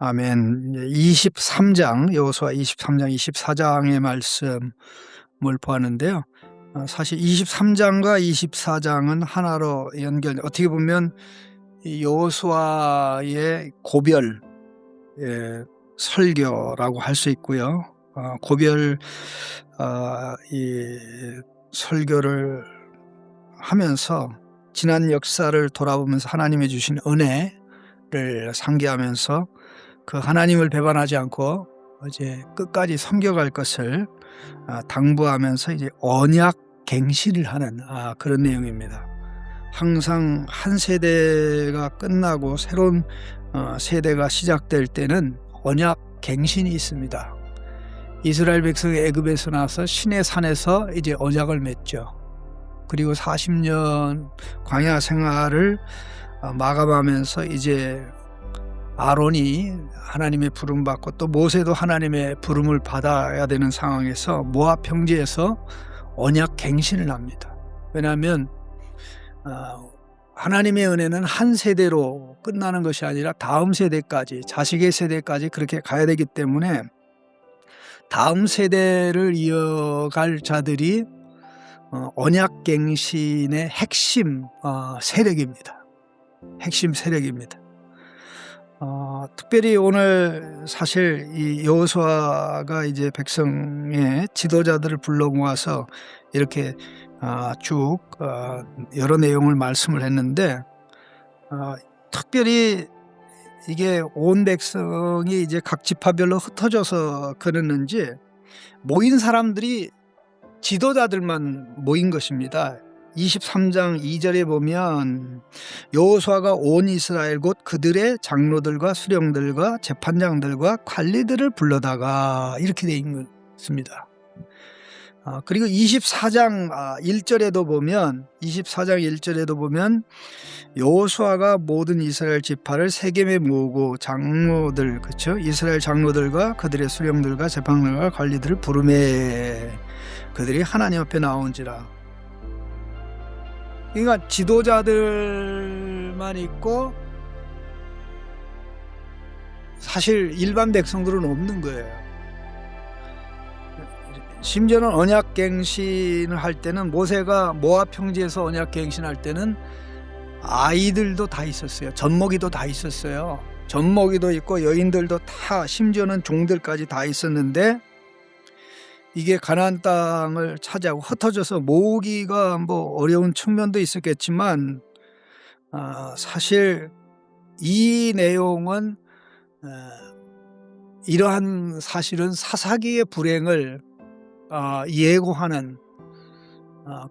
아멘. 23장 여호수아 23장 24장의 말씀을 보았는데요. 사실 23장과 24장은 하나로 어떻게 보면 이 여호수아의 고별 설교라고 할 수 있고요. 고별 이 설교를 하면서 지난 역사를 돌아보면서 하나님이 주신 은혜를 상기하면서 그 하나님을 배반하지 않고 이제 끝까지 섬겨갈 것을 당부하면서 이제 언약 갱신을 하는 그런 내용입니다. 항상 한 세대가 끝나고 새로운 세대가 시작될 때는 언약 갱신이 있습니다. 이스라엘 백성이 애굽에서 나와서 시내 산에서 이제 언약을 맺죠. 그리고 40년 광야 생활을 마감하면서 이제 아론이 하나님의 부름 받고 또 모세도 하나님의 부름을 받아야 되는 상황에서 모압 평지에서 언약 갱신을 합니다. 왜냐하면 하나님의 은혜는 한 세대로 끝나는 것이 아니라 다음 세대까지, 자식의 세대까지 그렇게 가야 되기 때문에 다음 세대를 이어갈 자들이 언약 갱신의 핵심 세력입니다. 핵심 세력입니다. 특별히 오늘 사실 이 여호수아가 이제 백성의 지도자들을 불러 모아서 이렇게 쭉 여러 내용을 말씀을 했는데 특별히 이게 온 백성이 이제 각 지파별로 흩어져서 그랬는지 모인 사람들이 지도자들만 모인 것입니다. 23장 2절에 보면 여호수아가 온 이스라엘 곧 그들의 장로들과 수령들과 재판장들과 관리들을 불러다가 이렇게 되어 있습니다. 그리고 24장 1절에도 보면 여호수아가 모든 이스라엘 지파를 세겜에 모으고 장로들, 그렇죠? 이스라엘 장로들과 그들의 수령들과 재판장들과 관리들을 부르매 그들이 하나님 앞에 나온지라. 그러니까 지도자들만 있고 사실 일반 백성들은 없는 거예요. 심지어는 언약 갱신을 할 때는 모세가 모압 평지에서 언약 갱신할 때는 아이들도 다 있었어요. 젖먹이도 다 있었어요. 젖먹이도 있고 여인들도 다, 심지어는 종들까지 다 있었는데 이게 가나안 땅을 차지하고 흩어져서 모으기가 뭐 어려운 측면도 있었겠지만 사실 이 내용은 이러한 사실은 사사기의 불행을 예고하는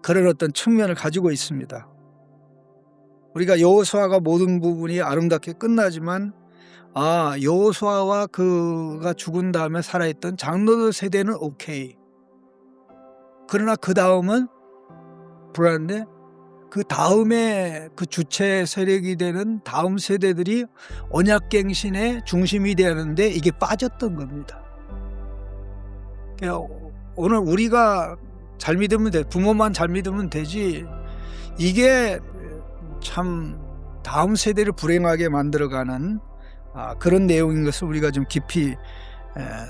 그런 어떤 측면을 가지고 있습니다. 우리가 여호수아가 모든 부분이 아름답게 끝나지만 여호수아와 그가 죽은 다음에 살아있던 장로들 세대는 오케이. 그러나 그 다음은 불안한데 그 다음에 그 주체 세력이 되는 다음 세대들이 언약갱신의 중심이 되었는데 이게 빠졌던 겁니다. 오늘 우리가 잘 믿으면 돼. 부모만 잘 믿으면 되지. 이게 참 다음 세대를 불행하게 만들어가는 그런 내용인 것을 우리가 좀 깊이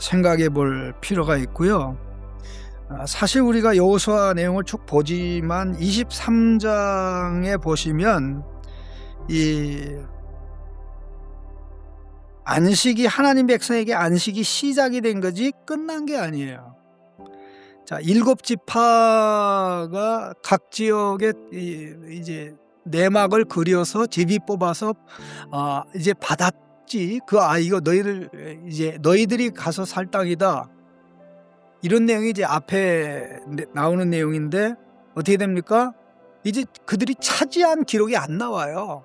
생각해 볼 필요가 있고요. 사실 우리가 여호수아 내용을 쭉 보지만 23장에 보시면 이 안식이 하나님 백성에게 안식이 시작이 된 거지 끝난 게 아니에요. 자, 7지파가 각 지역에 이제 내막을 그려서 제비 뽑아서 이제 받았지. 이거 너희들이 가서 살 땅이다. 이런 내용이 이제 앞에 나오는 내용인데 어떻게 됩니까? 이제 그들이 차지한 기록이 안 나와요.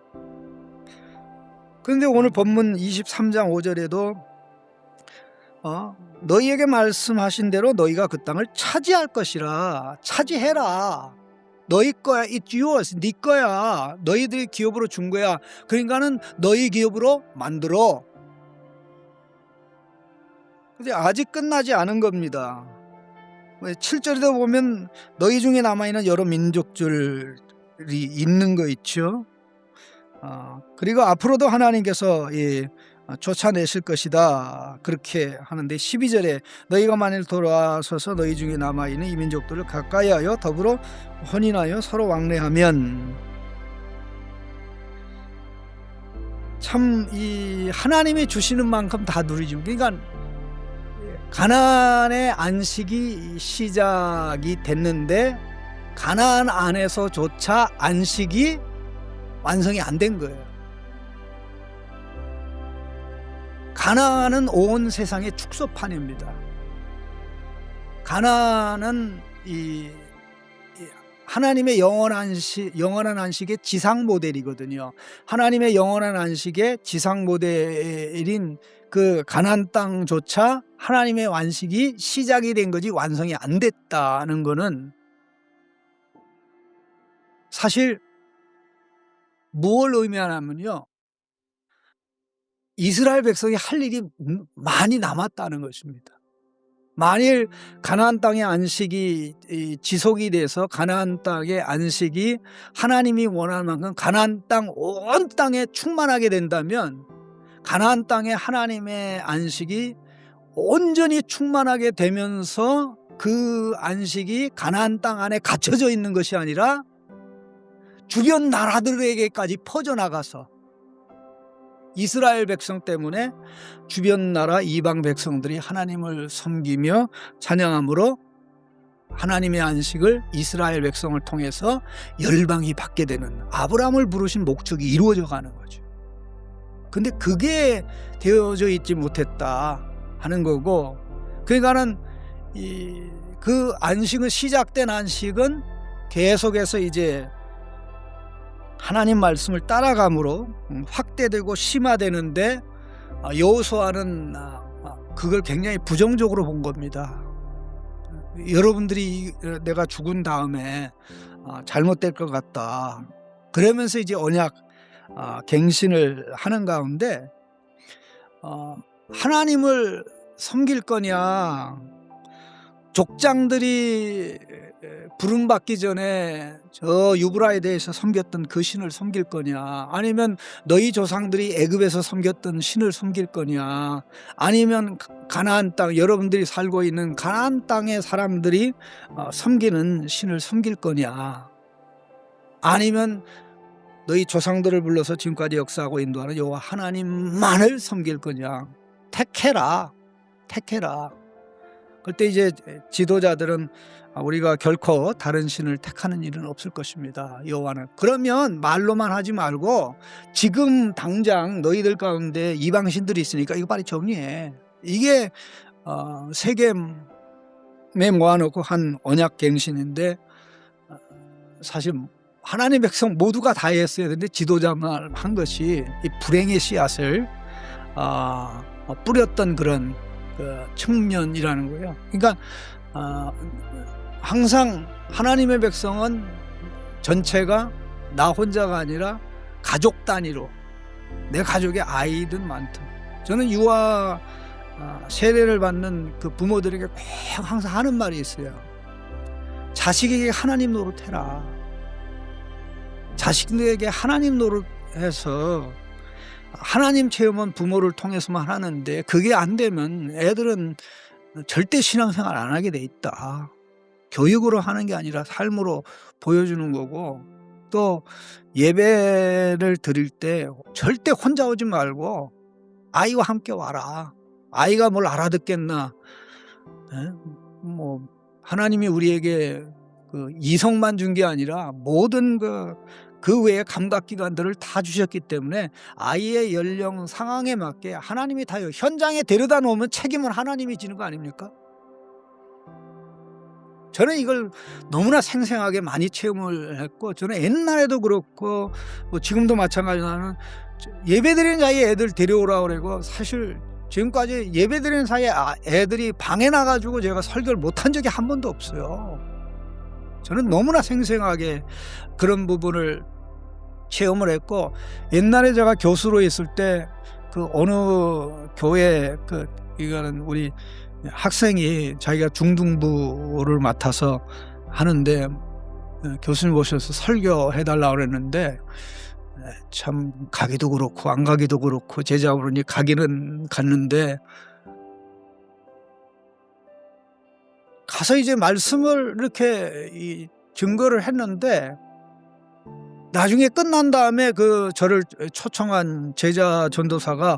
그런데 오늘 본문 23장 5절에도 너희에게 말씀하신 대로 너희가 그 땅을 차지할 것이라. 차지해라. 너희 거야. It's yours. 네 거야. 너희들이 기업으로 준 거야. 그러니까는 너희 기업으로 만들어. 근데 아직 끝나지 않은 겁니다. 7절에도 보면 너희 중에 남아있는 여러 민족들이 있는 거 있죠. 그리고 앞으로도 하나님께서 쫓아내실 것이다. 그렇게 하는데 12절에 너희가 만일 돌아서서 너희 중에 남아있는 이민족들을 가까이하여 더불어 혼인하여 서로 왕래하면, 참 이 하나님이 주시는 만큼 다 누리죠. 그러니까 가나안의 안식이 시작이 됐는데 가나안 안에서조차 안식이 완성이 안 된 거예요. 가나안은 온 세상의 축소판입니다. 가나안은 이 하나님의 영원한 안식의 지상 모델이거든요. 하나님의 영원한 안식의 지상 모델인 그 가나안 땅조차 하나님의 안식이 시작이 된 거지 완성이 안 됐다는 거는 사실 무엇을 의미하냐면요, 이스라엘 백성이 할 일이 많이 남았다는 것입니다. 만일 가나안 땅의 안식이 지속이 돼서 가나안 땅의 안식이 하나님이 원하는 만큼 가나안 땅 온 땅에 충만하게 된다면, 가나안 땅의 하나님의 안식이 온전히 충만하게 되면서 그 안식이 가나안 땅 안에 갇혀져 있는 것이 아니라 주변 나라들에게까지 퍼져나가서 이스라엘 백성 때문에 주변 나라 이방 백성들이 하나님을 섬기며 찬양함으로 하나님의 안식을 이스라엘 백성을 통해서 열방이 받게 되는, 아브라함을 부르신 목적이 이루어져 가는 거죠. 근데 그게 되어져 있지 못했다 하는 거고, 그러니까는 그 안식은, 시작된 안식은 계속해서 이제 하나님 말씀을 따라감으로 확대되고 심화되는데, 여호수아는 그걸 굉장히 부정적으로 본 겁니다. 여러분들이 내가 죽은 다음에 잘못될 것 같다. 그러면서 이제 언약 갱신을 하는 가운데 하나님을 섬길 거냐, 족장들이 부름받기 전에 저 유브라이드에서 섬겼던 그 신을 섬길 거냐, 아니면 너희 조상들이 애굽에서 섬겼던 신을 섬길 거냐, 아니면 가나안 땅, 여러분들이 살고 있는 가나안 땅의 사람들이 섬기는 신을 섬길 거냐, 아니면 너희 조상들을 불러서 지금까지 역사하고 인도하는 여호와 하나님만을 섬길 거냐. 택해라. 그때 이제 지도자들은 우리가 결코 다른 신을 택하는 일은 없을 것입니다, 여호와는. 그러면 말로만 하지 말고 지금 당장 너희들 가운데 이방 신들이 있으니까 이거 빨리 정리해. 이게 세겜에 모아놓고 한 언약 갱신인데, 사실 하나님의 백성 모두가 다 했어야 되는데 지도자만 한 것이 이 불행의 씨앗을 뿌렸던 그런 측면이라는 거예요. 그러니까 항상 하나님의 백성은 전체가 나 혼자가 아니라 가족 단위로, 내 가족의 아이든 많든, 저는 유아 세례를 받는 그 부모들에게 꼭 항상 하는 말이 있어요. 자식에게 하나님 노릇해라. 자식들에게 하나님 노릇해서 하나님 체험은 부모를 통해서만 하는데, 그게 안 되면 애들은 절대 신앙생활 안 하게 돼 있다. 교육으로 하는 게 아니라 삶으로 보여주는 거고, 또 예배를 드릴 때 절대 혼자 오지 말고 아이와 함께 와라. 아이가 뭘 알아듣겠나. 뭐 하나님이 우리에게 그 이성만 준 게 아니라 모든 그 외의 감각기관들을 다 주셨기 때문에 아이의 연령 상황에 맞게 하나님이 다 현장에 데려다 놓으면 책임은 하나님이 지는 거 아닙니까? 저는 이걸 너무나 생생하게 많이 체험을 했고, 저는 옛날에도 그렇고 뭐 지금도 마찬가지로 나는 예배드리는 사이에 애들 데려오라고 그러고, 사실 지금까지 예배드리는 사이에 애들이 방에 나가지고 제가 설교를 못한 적이 한 번도 없어요. 저는 너무나 생생하게 그런 부분을 체험을 했고, 옛날에 제가 교수로 있을 때 그 어느 교회 이거는 우리 학생이 자기가 중등부를 맡아서 하는데 교수님 오셔서 설교해 달라고 그랬는데, 참 가기도 그렇고 안 가기도 그렇고 제자하고 이제 가기는 갔는데 가서 이제 말씀을 이렇게 증거를 했는데 나중에 끝난 다음에 그 저를 초청한 제자 전도사가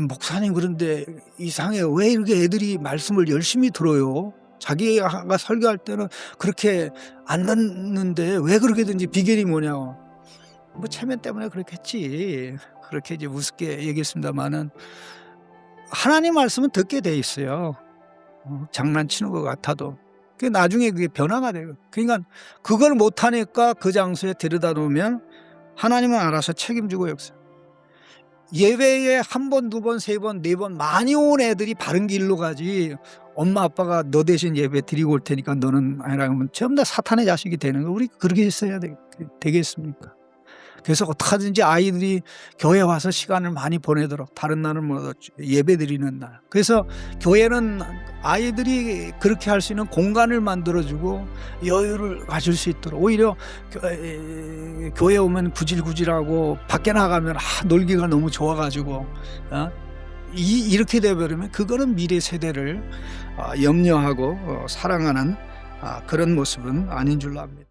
목사님 그런데 이상해요. 왜 이렇게 애들이 말씀을 열심히 들어요? 자기가 설교할 때는 그렇게 안 듣는데 왜 그렇게든지 비결이 뭐냐고. 뭐 체면 때문에 그렇겠지. 그렇게 이제 우습게 얘기했습니다만은 하나님 말씀은 듣게 돼 있어요. 장난치는 것 같아도. 나중에 그게 변화가 돼요. 그러니까 그걸 못하니까 그 장소에 데려다 놓으면 하나님은 알아서 책임지고 역사. 예배에 한 번, 두 번, 세 번, 네 번 많이 온 애들이 바른 길로 가지. 엄마 아빠가 너 대신 예배 드리고 올 테니까 너는 아니라 하면 전부 다 사탄의 자식이 되는 거. 우리 그렇게 했어야 되겠습니까? 그래서 어떡하든지 아이들이 교회 와서 시간을 많이 보내도록, 다른 날은 뭐 예배 드리는 날. 그래서 교회는 아이들이 그렇게 할 수 있는 공간을 만들어주고 여유를 가질 수 있도록. 오히려 교회 오면 구질구질하고 밖에 나가면 놀기가 너무 좋아가지고 이렇게 되어버리면 그거는 미래 세대를 염려하고 사랑하는 그런 모습은 아닌 줄로 압니다.